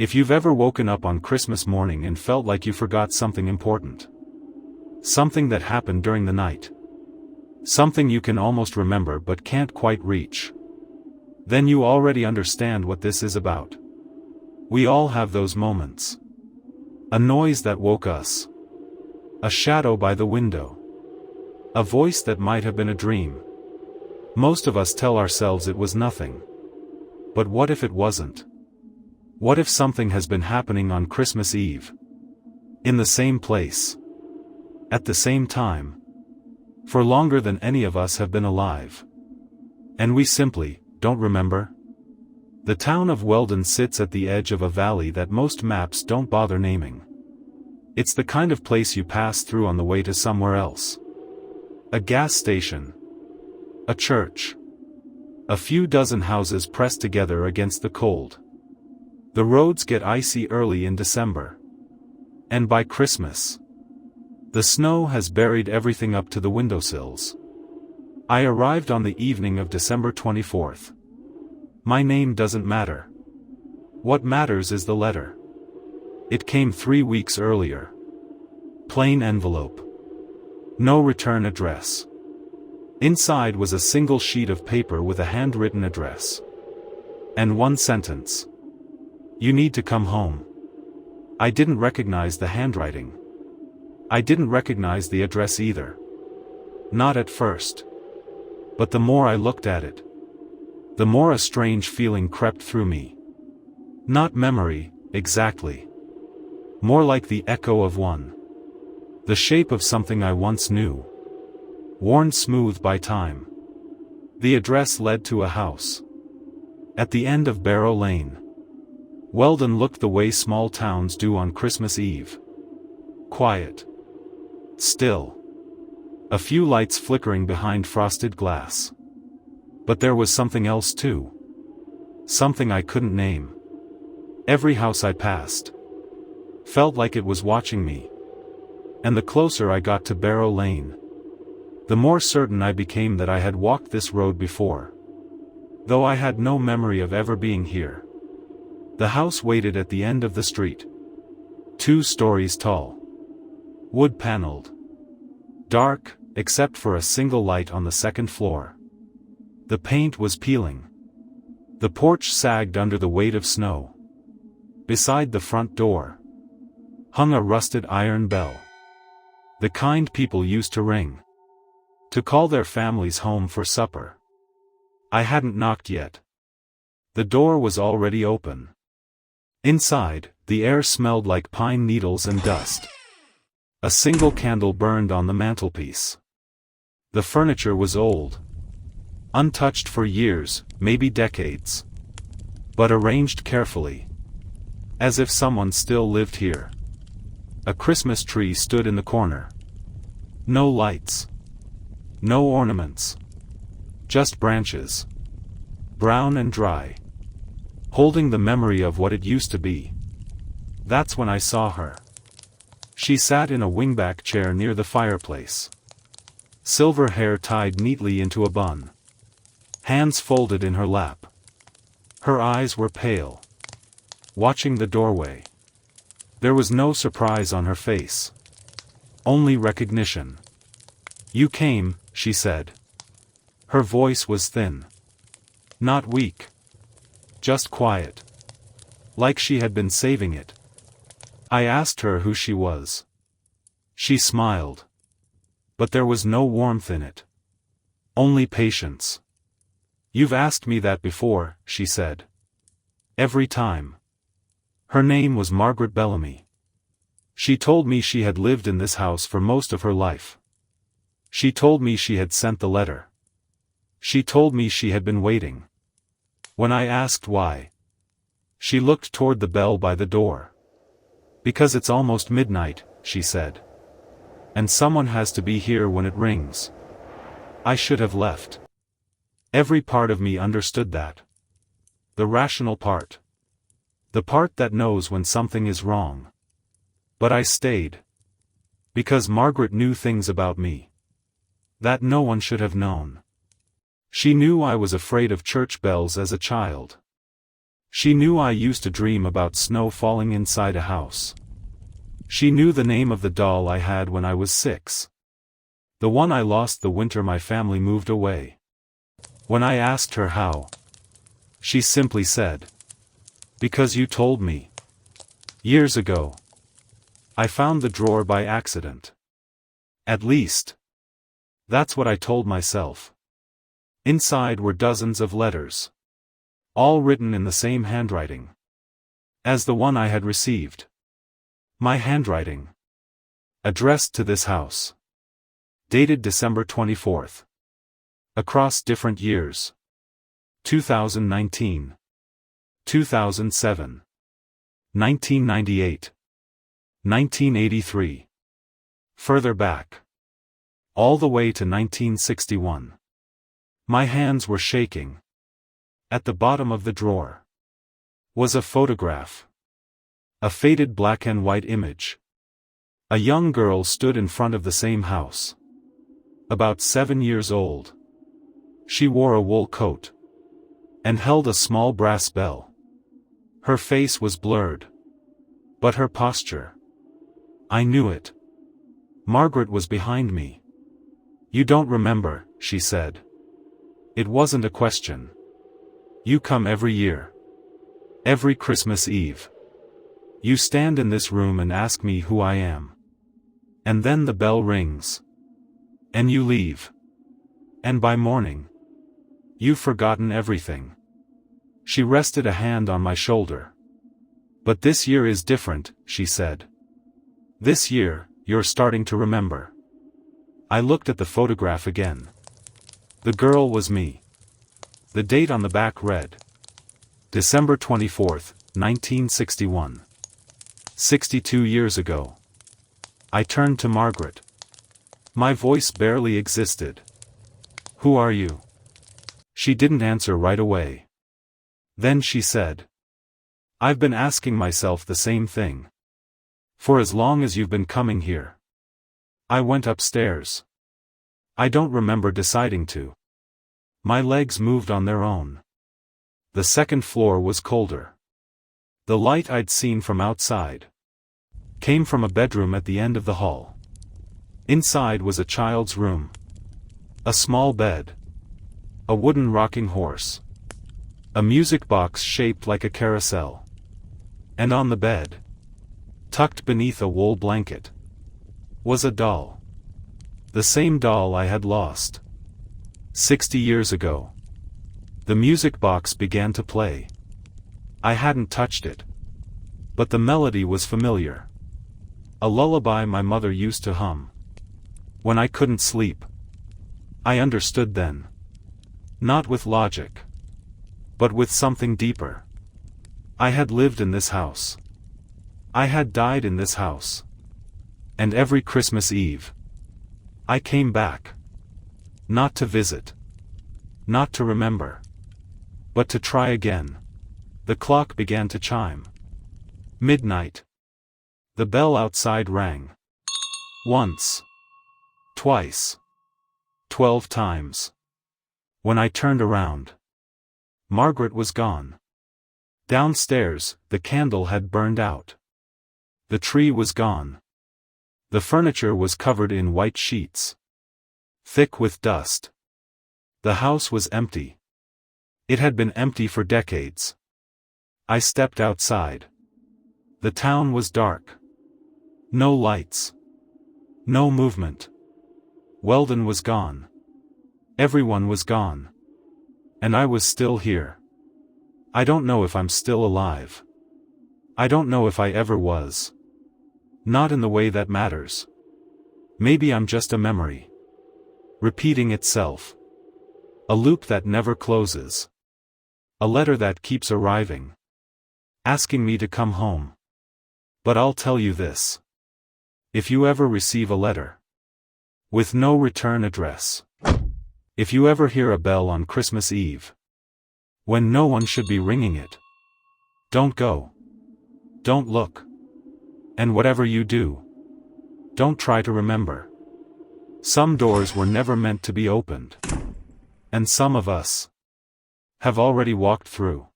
If you've ever woken up on Christmas morning and felt like you forgot something important. Something that happened during the night. Something you can almost remember but can't quite reach. Then you already understand what this is about. We all have those moments. A noise that woke us. A shadow by the window. A voice that might have been a dream. Most of us tell ourselves it was nothing. But what if it wasn't? What if something has been happening on Christmas Eve? In the same place. At the same time. For longer than any of us have been alive. And we simply don't remember? The town of Weldon sits at the edge of a valley that most maps don't bother naming. It's the kind of place you pass through on the way to somewhere else. A gas station. A church. A few dozen houses pressed together against the cold. The roads get icy early in December. And by Christmas, the snow has buried everything up to the windowsills. I arrived on the evening of December 24th. My name doesn't matter. What matters is the letter. It came 3 weeks earlier. Plain envelope. No return address. Inside was a single sheet of paper with a handwritten address. And one sentence. You need to come home. I didn't recognize the handwriting. I didn't recognize the address either. Not at first. But the more I looked at it, the more a strange feeling crept through me. Not memory, exactly. More like the echo of one. The shape of something I once knew. Worn smooth by time. The address led to a house. At the end of Barrow Lane. Weldon looked the way small towns do on Christmas Eve. Quiet. Still. A few lights flickering behind frosted glass. But there was something else too. Something I couldn't name. Every house I passed felt like it was watching me. And the closer I got to Barrow Lane, the more certain I became that I had walked this road before. Though I had no memory of ever being here. The house waited at the end of the street. 2 stories tall. Wood-paneled. Dark, except for a single light on the second floor. The paint was peeling. The porch sagged under the weight of snow. Beside the front door hung a rusted iron bell. The kind people used to ring. To call their families home for supper. I hadn't knocked yet. The door was already open. Inside, the air smelled like pine needles and dust. A single candle burned on the mantelpiece. The furniture was old. Untouched for years, maybe decades. But arranged carefully. As if someone still lived here. A Christmas tree stood in the corner. No lights. No ornaments. Just branches. Brown and dry. Holding the memory of what it used to be. That's when I saw her. She sat in a wingback chair near the fireplace. Silver hair tied neatly into a bun. Hands folded in her lap. Her eyes were pale. Watching the doorway. There was no surprise on her face. Only recognition. You came, she said. Her voice was thin. Not weak. Just quiet. Like she had been saving it. I asked her who she was. She smiled. But there was no warmth in it. Only patience. You've asked me that before, she said. Every time. Her name was Margaret Bellamy. She told me she had lived in this house for most of her life. She told me she had sent the letter. She told me she had been waiting. When I asked why, she looked toward the bell by the door. Because it's almost midnight, she said. And someone has to be here when it rings. I should have left. Every part of me understood that. The rational part. The part that knows when something is wrong. But I stayed. Because Margaret knew things about me. That no one should have known. She knew I was afraid of church bells as a child. She knew I used to dream about snow falling inside a house. She knew the name of the doll I had when I was 6. The one I lost the winter my family moved away. When I asked her how, she simply said, "Because you told me. Years ago. I found the drawer by accident. At least. That's what I told myself." Inside were dozens of letters. All written in the same handwriting as the one I had received. My handwriting. Addressed to this house. Dated December 24th. Across different years. 2019. 2007. 1998. 1983. Further back. All the way to 1961. My hands were shaking. At the bottom of the drawer was a photograph. A faded black and white image. A young girl stood in front of the same house. About 7 years old. She wore a wool coat and held a small brass bell. Her face was blurred. But her posture. I knew it. Margaret was behind me. "You don't remember," she said. It wasn't a question. "You come every year. Every Christmas Eve. You stand in this room and ask me who I am. And then the bell rings. And you leave. And by morning, you've forgotten everything." She rested a hand on my shoulder. "But this year is different," she said. "This year, you're starting to remember." I looked at the photograph again. The girl was me. The date on the back read, December 24th, 1961. 62 years ago. I turned to Margaret. My voice barely existed. "Who are you?" She didn't answer right away. Then she said, "I've been asking myself the same thing. For as long as you've been coming here." I went upstairs. I don't remember deciding to. My legs moved on their own. The second floor was colder. The light I'd seen from outside came from a bedroom at the end of the hall. Inside was a child's room. A small bed. A wooden rocking horse. A music box shaped like a carousel. And on the bed, tucked beneath a wool blanket, was a doll. The same doll I had lost 60 years ago. The music box began to play. I hadn't touched it. But the melody was familiar. A lullaby my mother used to hum when I couldn't sleep. I understood then. Not with logic, but with something deeper. I had lived in this house. I had died in this house. And every Christmas Eve, I came back. Not to visit. Not to remember. But to try again. The clock began to chime. Midnight. The bell outside rang. Once. Twice. 12 times. When I turned around, Margaret was gone. Downstairs, the candle had burned out. The tree was gone. The furniture was covered in white sheets, thick with dust. The house was empty. It had been empty for decades. I stepped outside. The town was dark. No lights. No movement. Weldon was gone. Everyone was gone. And I was still here. I don't know if I'm still alive. I don't know if I ever was. Not in the way that matters. Maybe I'm just a memory. Repeating itself. A loop that never closes. A letter that keeps arriving. Asking me to come home. But I'll tell you this. If you ever receive a letter with no return address. If you ever hear a bell on Christmas Eve, when no one should be ringing it, don't go. Don't look. And whatever you do, don't try to remember. Some doors were never meant to be opened. And some of us have already walked through.